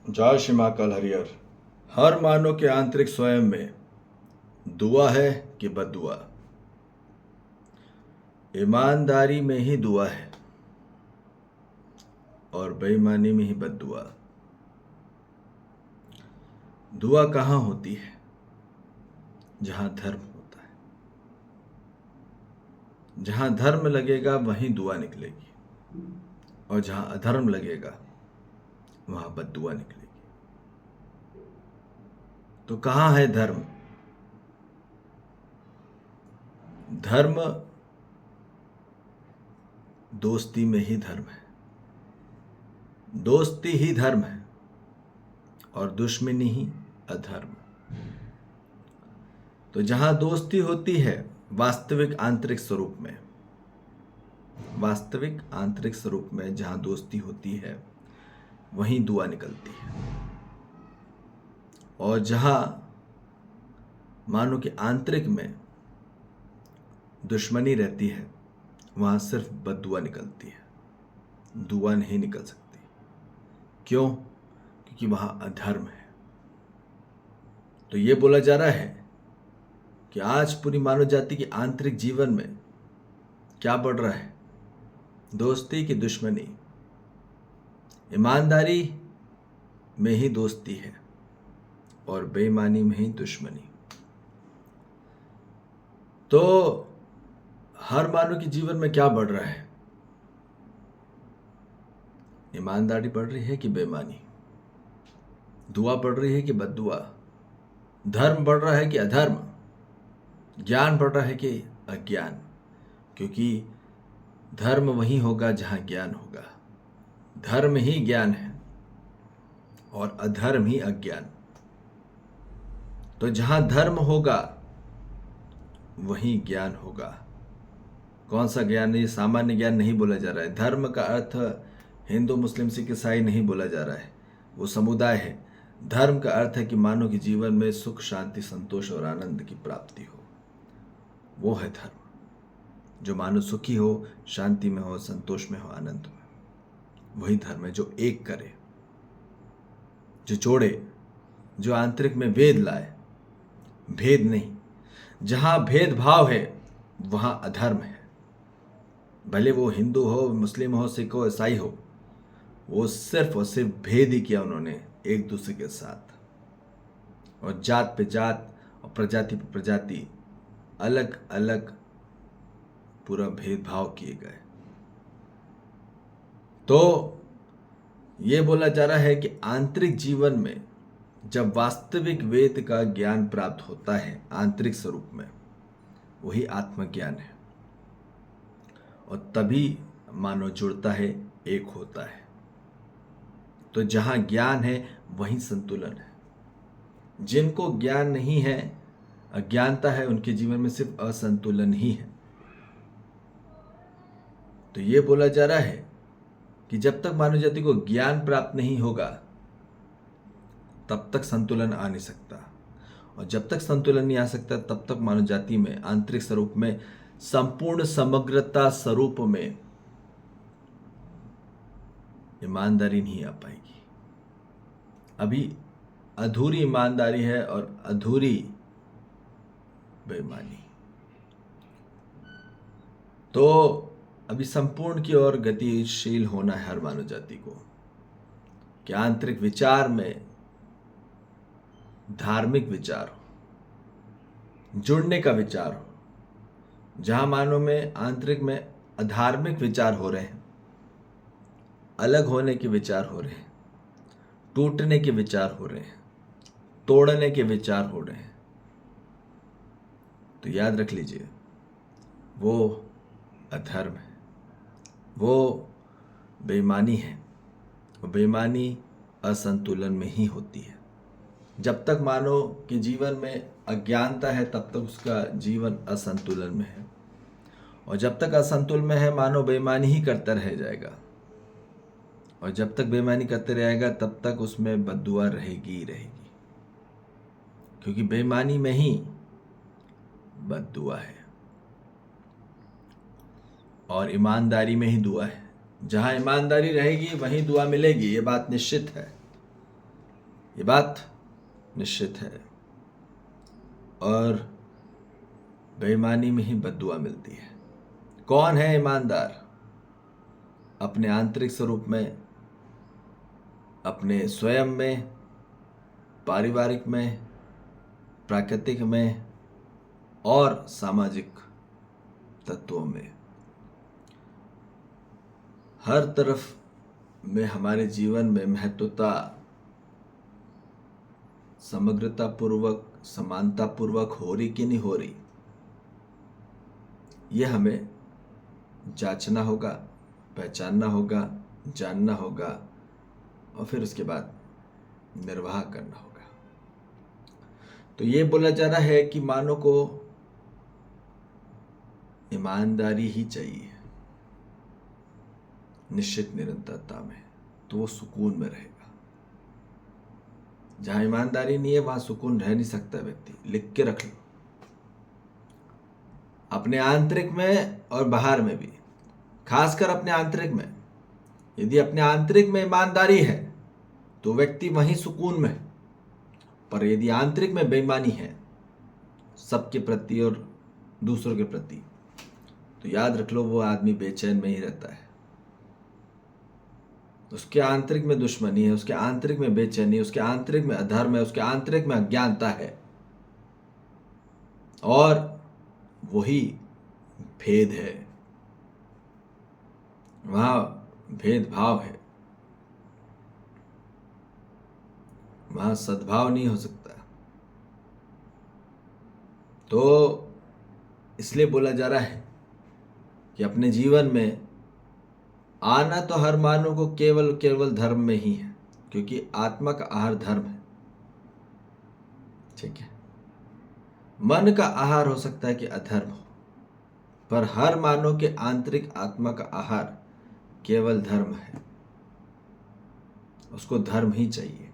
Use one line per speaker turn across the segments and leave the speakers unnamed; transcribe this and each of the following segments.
जय श्री महाकाल हरिहर। हर मानव के आंतरिक स्वयं में दुआ है कि बद्दुआ। ईमानदारी में ही दुआ है और बेईमानी में ही बद्दुआ। दुआ कहाँ होती है? जहां धर्म होता है। जहां धर्म लगेगा वहीं दुआ निकलेगी, और जहां अधर्म लगेगा वहां बद्दुआ निकलेगी। तो कहाँ है धर्म? धर्म दोस्ती में ही धर्म है। दोस्ती ही धर्म है और दुश्मनी ही अधर्म। तो जहां दोस्ती होती है वास्तविक आंतरिक स्वरूप में, जहां दोस्ती होती है वहीं दुआ निकलती है। और जहां मानो कि आंतरिक में दुश्मनी रहती है वहां सिर्फ बद्दुआ निकलती है, दुआ नहीं निकल सकती। क्यों? क्योंकि वहां अधर्म है। तो ये बोला जा रहा है कि आज पूरी मानव जाति के आंतरिक जीवन में क्या बढ़ रहा है? दोस्ती की दुश्मनी। ईमानदारी में ही दोस्ती है और बेईमानी में ही दुश्मनी। तो हर मानव के जीवन में क्या बढ़ रहा है? ईमानदारी बढ़ रही है कि बेईमानी? दुआ बढ़ रही है कि बद्दुआ? धर्म बढ़ रहा है कि अधर्म? ज्ञान बढ़ रहा है कि अज्ञान? क्योंकि धर्म वही होगा जहां ज्ञान होगा। धर्म ही ज्ञान है और अधर्म ही अज्ञान। तो जहां धर्म होगा वहीं ज्ञान होगा। कौन सा ज्ञान? ये सामान्य ज्ञान नहीं बोला जा रहा है। धर्म का अर्थ हिंदू मुस्लिम सिख ईसाई नहीं बोला जा रहा है, वो समुदाय है। धर्म का अर्थ है कि मानव के जीवन में सुख, शांति, संतोष और आनंद की प्राप्ति हो, वो है धर्म। जो मानव सुखी हो, शांति में हो, संतोष में हो, आनंद में, वही धर्म है। जो एक करे, जो जोड़े, जो आंतरिक में वेद लाए, भेद नहीं। जहां भेदभाव है वहां अधर्म है। भले वो हिंदू हो, मुस्लिम हो, सिख हो, ईसाई हो, वो सिर्फ और सिर्फ भेद ही किया उन्होंने एक दूसरे के साथ। और जात पे जात और प्रजाति पे प्रजाति अलग अलग पूरा भेदभाव किए गए। तो ये बोला जा रहा है कि आंतरिक जीवन में जब वास्तविक वेद का ज्ञान प्राप्त होता है आंतरिक स्वरूप में, वही आत्मज्ञान है। और तभी मानव जुड़ता है, एक होता है। तो जहां ज्ञान है वहीं संतुलन है। जिनको ज्ञान नहीं है, अज्ञानता है, उनके जीवन में सिर्फ असंतुलन ही है। तो ये बोला जा रहा है कि जब तक मानव जाति को ज्ञान प्राप्त नहीं होगा तब तक संतुलन आ नहीं सकता। और जब तक संतुलन नहीं आ सकता तब तक मानव जाति में आंतरिक स्वरूप में, संपूर्ण समग्रता स्वरूप में ईमानदारी नहीं आ पाएगी। अभी अधूरी ईमानदारी है और अधूरी बेईमानी। तो अभी संपूर्ण की ओर गतिशील होना है हर मानव जाति को, कि आंतरिक विचार में धार्मिक विचार हो, जुड़ने का विचार हो। जहां मानव में आंतरिक में अधार्मिक विचार हो रहे हैं, अलग होने के विचार हो रहे हैं, टूटने के विचार हो रहे हैं, तोड़ने के विचार हो रहे हैं, तो याद रख लीजिए वो अधर्म है, वो बेईमानी है। वो बेईमानी असंतुलन में ही होती है। जब तक मानव के जीवन में अज्ञानता है तब तक उसका जीवन असंतुलन में है। और जब तक असंतुलन में है मानव बेईमानी ही करता रह जाएगा। और जब तक बेईमानी करते रहेगा तब तक उसमें बद्दुआ रहेगी ही रहेगी, क्योंकि बेईमानी में ही बद्दुआ है और ईमानदारी में ही दुआ है। जहां ईमानदारी रहेगी वहीं दुआ मिलेगी, ये बात निश्चित है। ये बात निश्चित है। और बेईमानी में ही बद्दुआ मिलती है। कौन है ईमानदार? अपने आंतरिक स्वरूप में, अपने स्वयं में, पारिवारिक में, प्राकृतिक में और सामाजिक तत्वों में। हर तरफ में हमारे जीवन में महत्वता समग्रता पूर्वक, समानता पूर्वक हो रही कि नहीं हो रही, ये हमें जांचना होगा, पहचानना होगा, जानना होगा और फिर उसके बाद निर्वाह करना होगा। तो ये बोला जा रहा है कि मानव को ईमानदारी ही चाहिए निश्चित निरंतरता में, तो वो सुकून में रहेगा। जहां ईमानदारी नहीं है वहां सुकून रह नहीं सकता व्यक्ति। लिख के रख लो, अपने आंतरिक में और बाहर में भी, खासकर अपने आंतरिक में। यदि अपने आंतरिक में ईमानदारी है तो व्यक्ति वहीं सुकून में है। पर यदि आंतरिक में बेईमानी है सबके प्रति और दूसरों के प्रति, तो याद रख लो वो आदमी बेचैन में ही रहता है। उसके आंतरिक में दुश्मनी है, उसके आंतरिक में बेचैनी, उसके आंतरिक में अधर्म है, उसके आंतरिक में अज्ञानता है और वही भेद है, वहां भेदभाव है, वहां सद्भाव नहीं हो सकता। तो इसलिए बोला जा रहा है कि अपने जीवन में आना तो हर मानव को केवल केवल धर्म में ही है, क्योंकि आत्मा का आहार धर्म है। ठीक है, मन का आहार हो सकता है कि अधर्म हो, पर हर मानव के आंतरिक आत्मा का आहार केवल धर्म है। उसको धर्म ही चाहिए।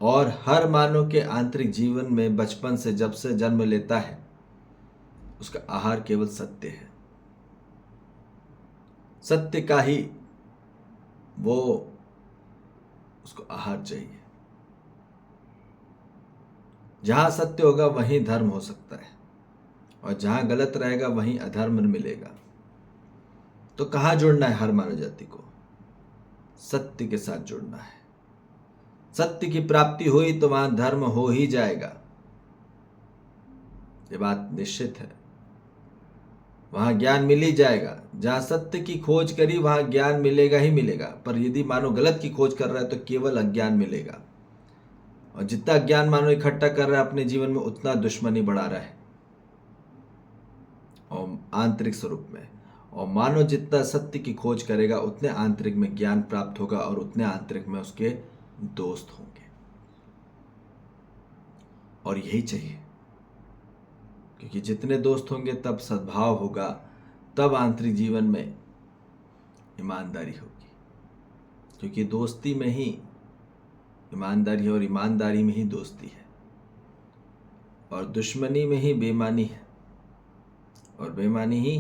और हर मानव के आंतरिक जीवन में बचपन से, जब से जन्म लेता है, उसका आहार केवल सत्य है। सत्य का ही वो उसको आहार चाहिए। जहां सत्य होगा वहीं धर्म हो सकता है और जहां गलत रहेगा वहीं अधर्म मिलेगा। तो कहां जुड़ना है हर मानव जाति को? सत्य के साथ जुड़ना है। सत्य की प्राप्ति हुई तो वहां धर्म हो ही जाएगा, ये बात निश्चित है। वहां ज्ञान मिल ही जाएगा। जहां सत्य की खोज करी वहां ज्ञान मिलेगा ही मिलेगा। पर यदि मानो गलत की खोज कर रहा है तो केवल अज्ञान मिलेगा। और जितना ज्ञान मानो इकट्ठा कर रहा है अपने जीवन में, उतना दुश्मनी बढ़ा रहा है और आंतरिक स्वरूप में। और मानो जितना सत्य की खोज करेगा उतने आंतरिक में ज्ञान प्राप्त होगा और उतने आंतरिक में उसके दोस्त होंगे। और यही चाहिए, क्योंकि जितने दोस्त होंगे तब सद्भाव होगा, तब आंतरिक जीवन में ईमानदारी होगी। क्योंकि दोस्ती में ही ईमानदारी है और ईमानदारी में ही दोस्ती है। और दुश्मनी में ही बेईमानी है और बेईमानी ही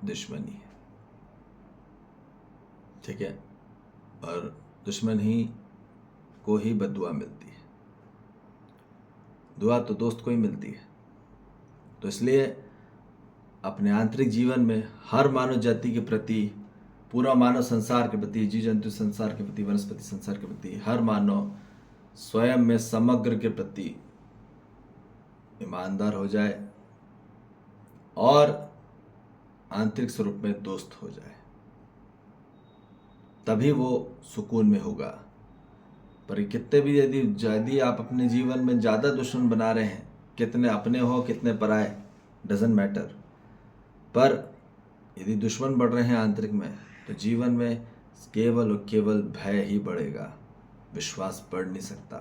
दुश्मनी है। ठीक है, और दुश्मन ही को ही बद्दुआ मिलती है, दुआ तो दोस्त को ही मिलती है। तो इसलिए अपने आंतरिक जीवन में हर मानव जाति के प्रति, पूरा मानव संसार के प्रति, जीव जंतु संसार के प्रति, वनस्पति संसार के प्रति, हर मानव स्वयं में समग्र के प्रति ईमानदार हो जाए और आंतरिक स्वरूप में दोस्त हो जाए, तभी वो सुकून में होगा। पर कितने भी यदि आप अपने जीवन में ज़्यादा दुश्मन बना रहे हैं, कितने अपने हो कितने पराए, डजंट मैटर, पर यदि दुश्मन बढ़ रहे हैं आंतरिक में, तो जीवन में केवल और केवल भय ही बढ़ेगा, विश्वास बढ़ नहीं सकता।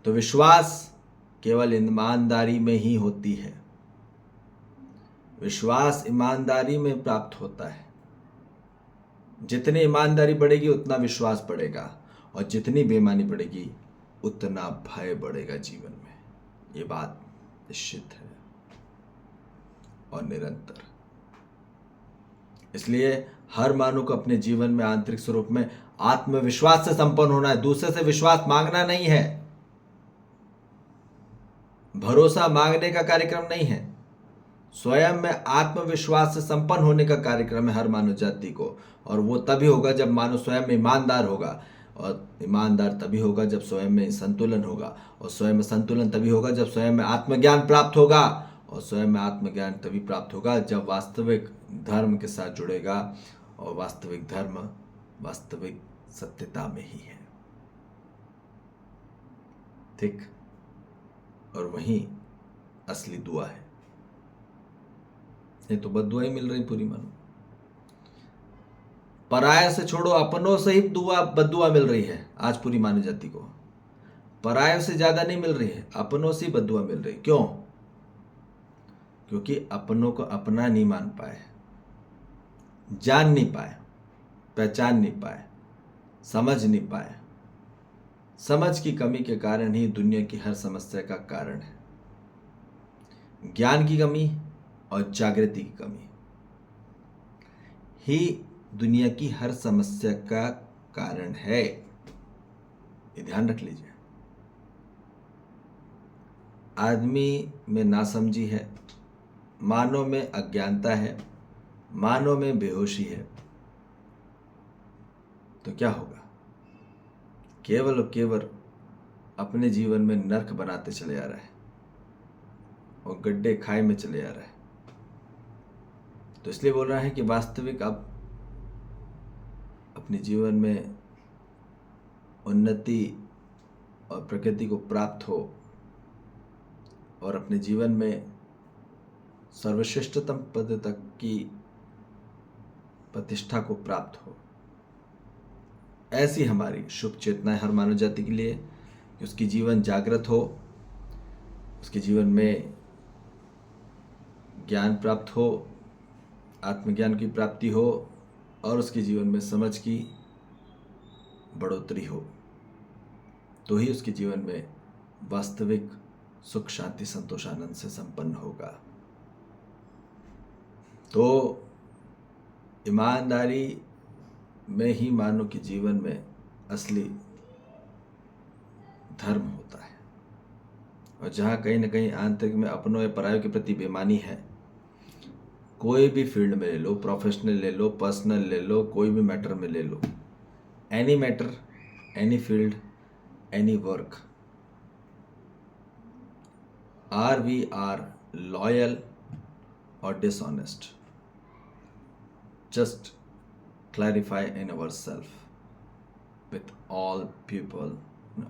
तो विश्वास केवल ईमानदारी में ही होती है। विश्वास ईमानदारी में प्राप्त होता है। जितनी ईमानदारी बढ़ेगी उतना विश्वास बढ़ेगा और जितनी बेईमानी बढ़ेगी उतना भय बढ़ेगा जीवन में। ये बात निश्चित है और निरंतर। इसलिए हर मानव को अपने जीवन में आंतरिक स्वरूप में आत्मविश्वास से संपन्न होना है। दूसरे से विश्वास मांगना नहीं है, भरोसा मांगने का कार्यक्रम नहीं है, स्वयं में आत्मविश्वास से संपन्न होने का कार्यक्रम है हर मानव जाति को। और वो तभी होगा जब मानव स्वयं में ईमानदार होगा, और ईमानदार तभी होगा जब स्वयं में संतुलन होगा, और स्वयं में संतुलन तभी होगा जब स्वयं में आत्मज्ञान प्राप्त होगा, और स्वयं में आत्मज्ञान तभी प्राप्त होगा जब वास्तविक धर्म के साथ जुड़ेगा, और वास्तविक धर्म वास्तविक सत्यता में ही है। ठीक, और वही असली दुआ है। ये तो बद्दुआ ही मिल रही पूरी मानो। पराया से छोड़ो, अपनों से ही दुआ बद्दुआ मिल रही है आज पूरी मानव जाति को। परायों से ज्यादा नहीं मिल रही है, अपनों से बद्दुआ मिल रही। क्यों? क्योंकि अपनों को अपना नहीं मान पाए, जान नहीं पाए, पहचान नहीं पाए, समझ नहीं पाए। समझ की कमी के कारण ही दुनिया की हर समस्या का कारण है। ज्ञान की कमी और जागृति की कमी ही दुनिया की हर समस्या का कारण है। ये ध्यान रख लीजिए। आदमी में नासमझी है, मानव में अज्ञानता है, मानव में बेहोशी है, तो क्या होगा? केवल और केवल अपने जीवन में नर्क बनाते चले आ रहा है और गड्ढे खाई में चले आ रहा है। तो इसलिए बोल रहा है कि वास्तविक अब अपने जीवन में उन्नति और प्रगति को प्राप्त हो, और अपने जीवन में सर्वश्रेष्ठतम पद तक की प्रतिष्ठा को प्राप्त हो। ऐसी हमारी शुभ चेतना है हर मानव जाति के लिए कि उसकी जीवन जागृत हो, उसके जीवन में ज्ञान प्राप्त हो, आत्मज्ञान की प्राप्ति हो, और उसके जीवन में समझ की बढ़ोतरी हो। तो ही उसके जीवन में वास्तविक सुख, शांति, संतोष, आनंद से संपन्न होगा। तो ईमानदारी में ही मानव के जीवन में असली धर्म होता है। और जहाँ कहीं ना कहीं आंतरिक में अपनों या परायों के प्रति बेईमानी है, कोई भी फील्ड में ले लो, प्रोफेशनल ले लो, पर्सनल ले लो, कोई भी मैटर में ले लो, any matter, any field, any work, are we are loyal or dishonest? Just clarify in ourselves with all people,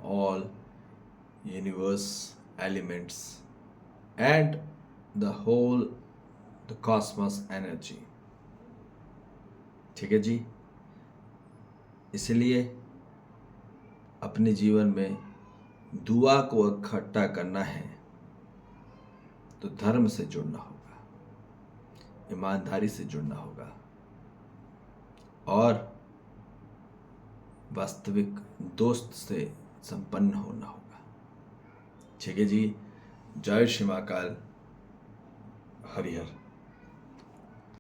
all universe elements, and the whole the cosmos energy. ठीक है जी। इसलिए अपने जीवन में दुआ को इकट्ठा करना है तो धर्म से जुड़ना होगा, ईमानदारी से जुड़ना होगा, और वास्तविक दोस्त से संपन्न होना होगा। ठीक है जी। जय श्री महाकाल। हरिहर।